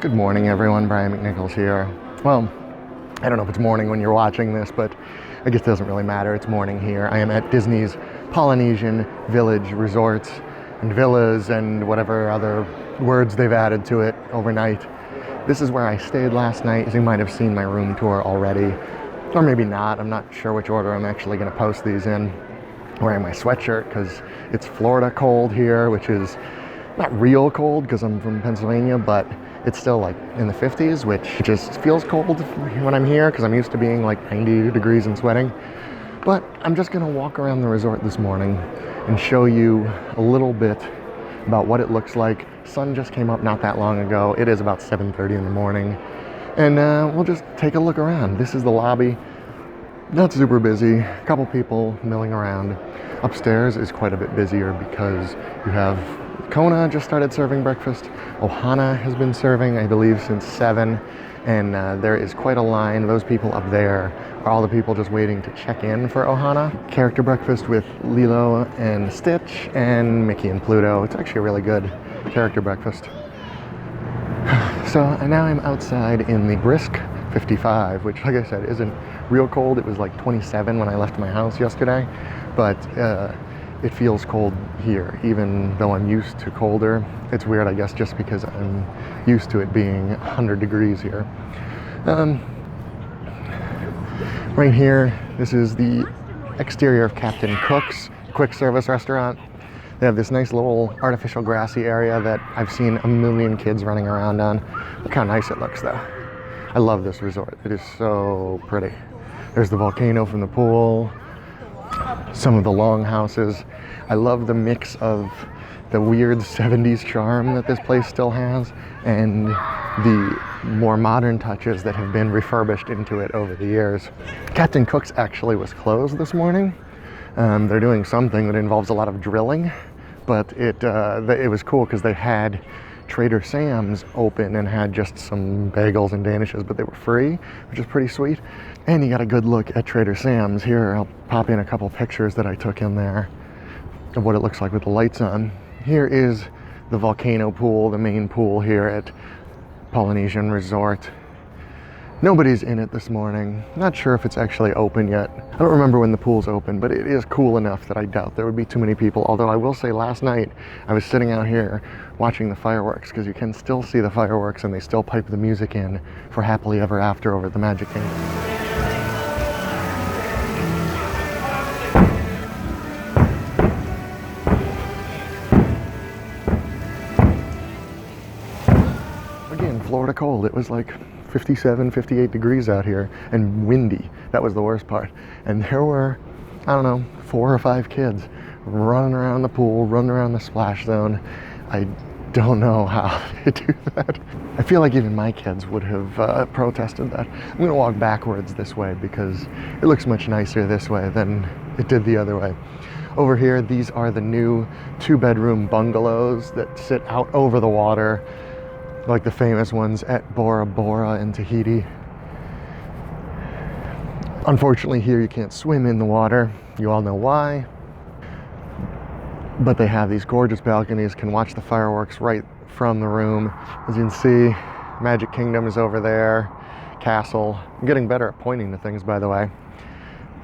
Good morning, everyone. Brian McNichols here. Well, I don't know if it's morning when you're watching this, but I guess it doesn't really matter. It's morning here. I am at Disney's Polynesian Village Resort and villas and whatever other words they've added to it overnight. This is where I stayed last night. As you might have seen my room tour already, or maybe not. I'm not sure which order I'm actually going to post these in. I'm wearing my sweatshirt because it's Florida cold here, which is not real cold because I'm from Pennsylvania, but it's still like in the 50s, which just feels cold when I'm here because I'm used to being like 90 degrees and sweating. But I'm just gonna walk around the resort this morning and show you a little bit about what it looks like. Sun just came up not that long ago. It is about 7:30 in the morning. And we'll just take a look around. This is the lobby. Not super busy, a couple people milling around. Upstairs is quite a bit busier because you have Kona just started serving breakfast. Ohana has been serving, I believe, since 7. And there is quite a line. Those people up there are all the people just waiting to check in for Ohana. Character breakfast with Lilo and Stitch and Mickey and Pluto. It's actually a really good character breakfast. So now I'm outside in the brisk 55, which, like I said, isn't real cold. It was like 27 when I left my house yesterday, but it feels cold here, even though I'm used to colder. It's weird, I guess, just because I'm used to it being 100 degrees here. Right here, this is the exterior of Captain Cook's quick service restaurant. They have this nice little artificial grassy area that I've seen a million kids running around on. Look how nice it looks, though. I love this resort. It is so pretty. There's the volcano from the pool, some of the longhouses. I love the mix of the weird 70s charm that this place still has and the more modern touches that have been refurbished into it over the years. Captain Cook's actually was closed this morning. They're doing something that involves a lot of drilling, but it was cool because they had Trader Sam's open and had just some bagels and danishes, but they were free, which is pretty sweet. And you got a good look at Trader Sam's. Here, I'll pop in a couple pictures that I took in there of what it looks like with the lights on. Here is the Volcano Pool, the main pool here at Polynesian Resort. Nobody's in it this morning. Not sure if it's actually open yet. I don't remember when the pool's open, but it is cool enough that I doubt there would be too many people. Although I will say last night, I was sitting out here watching the fireworks because you can still see the fireworks and they still pipe the music in for Happily Ever After over at the Magic Kingdom. Again, Florida cold. It was like 57, 58 degrees out here and windy. That was the worst part. And there were, I don't know, 4 or 5 kids running around the pool, running around the splash zone. I don't know how they do that. I feel like even my kids would have protested that. I'm gonna walk backwards this way because it looks much nicer this way than it did the other way. Over here, these are the new 2-bedroom bungalows that sit out over the water, like the famous ones at Bora Bora in Tahiti. Unfortunately, here you can't swim in the water. You all know why. But they have these gorgeous balconies, can watch the fireworks right from the room. As you can see, Magic Kingdom is over there, castle. I'm getting better at pointing to things, by the way.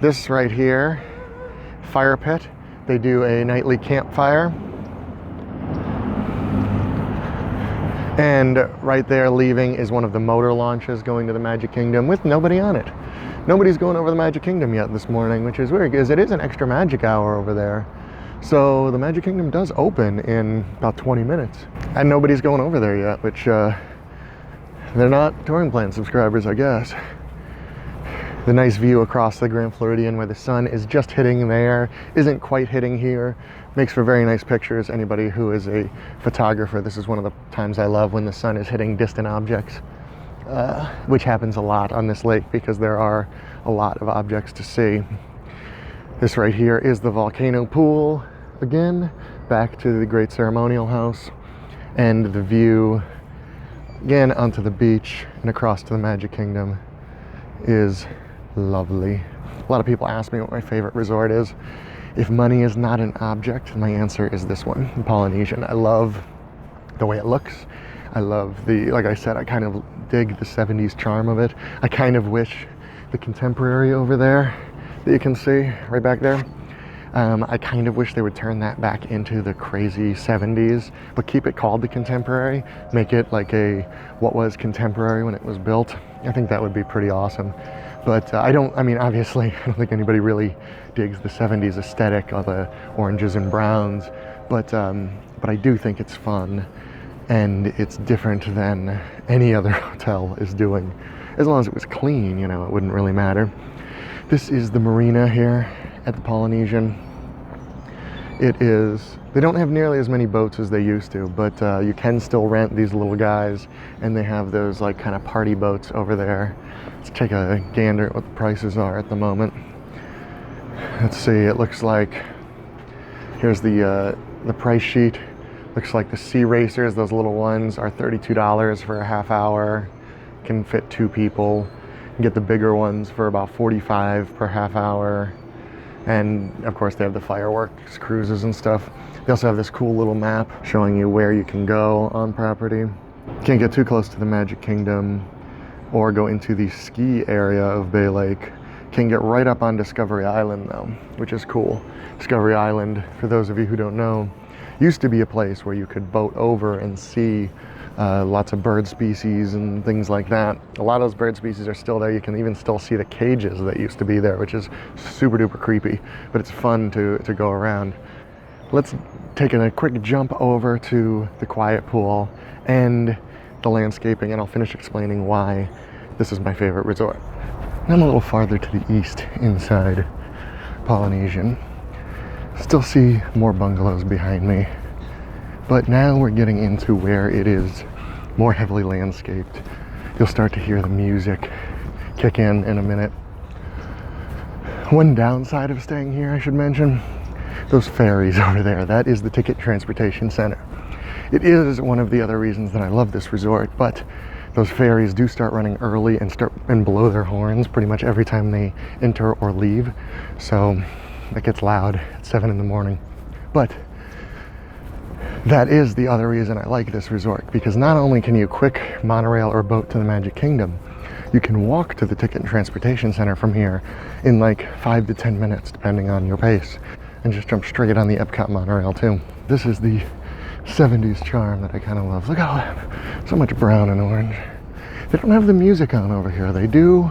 This right here, fire pit. They do a nightly campfire. And right there leaving is one of the motor launches going to the Magic Kingdom with nobody on it. Nobody's going over the Magic Kingdom yet this morning, which is weird because it is an extra magic hour over there. So the Magic Kingdom does open in about 20 minutes. And nobody's going over there yet, which they're not touring plan subscribers, I guess. The nice view across the Grand Floridian where the sun is just hitting there, isn't quite hitting here. Makes for very nice pictures. Anybody who is a photographer, this is one of the times I love when the sun is hitting distant objects, which happens a lot on this lake because there are a lot of objects to see. This right here is the Volcano Pool. Again, back to the Great Ceremonial House and the view again onto the beach and across to the Magic Kingdom is lovely. A lot of people ask me what my favorite resort is. If money is not an object, my answer is this one, Polynesian. I love the way it looks. I love the, like I said, I kind of dig the 70s charm of it. I kind of wish the contemporary over there that you can see right back there, I kind of wish they would turn that back into the crazy 70s, but keep it called the contemporary, make it like a what was contemporary when it was built. I think that would be pretty awesome. But I mean, obviously, I don't think anybody really digs the 70s aesthetic, all the oranges and browns, but I do think it's fun, and it's different than any other hotel is doing. As long as it was clean, you know, it wouldn't really matter. This is the Marina here at the Polynesian. It is, they don't have nearly as many boats as they used to, but you can still rent these little guys, and they have those like kind of party boats over there. Let's take a gander at what the prices are at the moment. Let's see, it looks like, here's the price sheet. Looks like the Sea Racers, those little ones, are $32 for a half hour. Can fit 2 people. You can get the bigger ones for about $45 per half hour. And of course they have the fireworks cruises and stuff. They also have this cool little map showing you where you can go on property. Can't get too close to the Magic Kingdom or go into the ski area of Bay Lake. Can get right up on Discovery Island though, which is cool. Discovery Island, for those of you who don't know, used to be a place where you could boat over and see lots of bird species and things like that. A lot of those bird species are still there. You can even still see the cages that used to be there, which is super duper creepy, but it's fun to go around. Let's take a quick jump over to the quiet pool and the landscaping, and I'll finish explaining why this is my favorite resort. I'm a little farther to the east inside Polynesian. Still see more bungalows behind me, but now we're getting into where it is more heavily landscaped. You'll start to hear the music kick in a minute. One downside of staying here, I should mention, those ferries over there. That is the Ticket Transportation Center. It is one of the other reasons that I love this resort, but those ferries do start running early and blow their horns pretty much every time they enter or leave. So it gets loud at 7 in the morning. But that is the other reason I like this resort, because not only can you quick monorail or boat to the Magic Kingdom, you can walk to the Ticket and Transportation Center from here in like 5 to 10 minutes, depending on your pace, and just jump straight on the Epcot monorail too. This is the 70s charm that I kind of love. Look how so much brown and orange. They don't have the music on over here. They do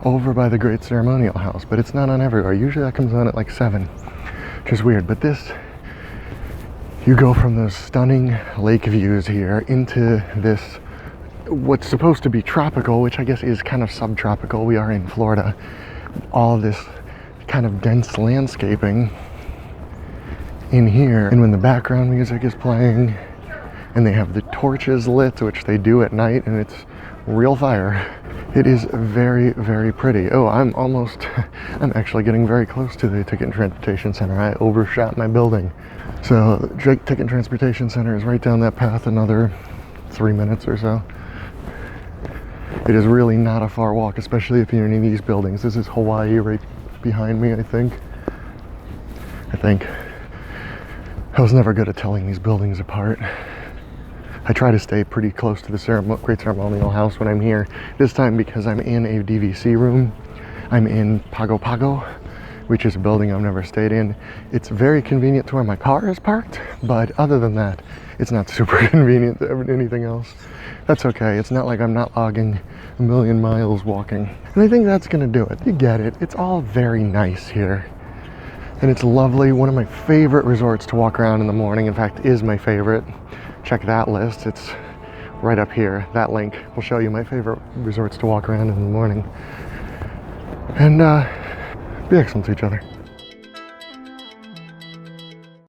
over by the Great Ceremonial House, but it's not on everywhere. Usually that comes on at like 7, which is weird. But this, you go from those stunning lake views here into this, what's supposed to be tropical, which I guess is kind of subtropical. We are in Florida. All of this kind of dense landscaping in here. And when the background music is playing and they have the torches lit, which they do at night, and it's real fire, it is very, very pretty. Oh, I'm actually getting very close to the Ticket and Transportation Center. I overshot my building. So the Ticket and Transportation Center is right down that path, another 3 minutes or so. It is really not a far walk, especially if you're in these buildings. This is Hawaii right behind me, I think. I was never good at telling these buildings apart. I try to stay pretty close to the Great Ceremonial House when I'm here. This time, because I'm in a DVC room, I'm in Pago Pago, which is a building I've never stayed in. It's very convenient to where my car is parked, but other than that, it's not super convenient to anything else. That's okay. It's not like I'm not logging a million miles walking. And I think that's gonna do it. You get it. It's all very nice here. And it's lovely. One of my favorite resorts to walk around in the morning, in fact, is my favorite. Check that list. It's right up here. That link will show you my favorite resorts to walk around in the morning. And be excellent to each other.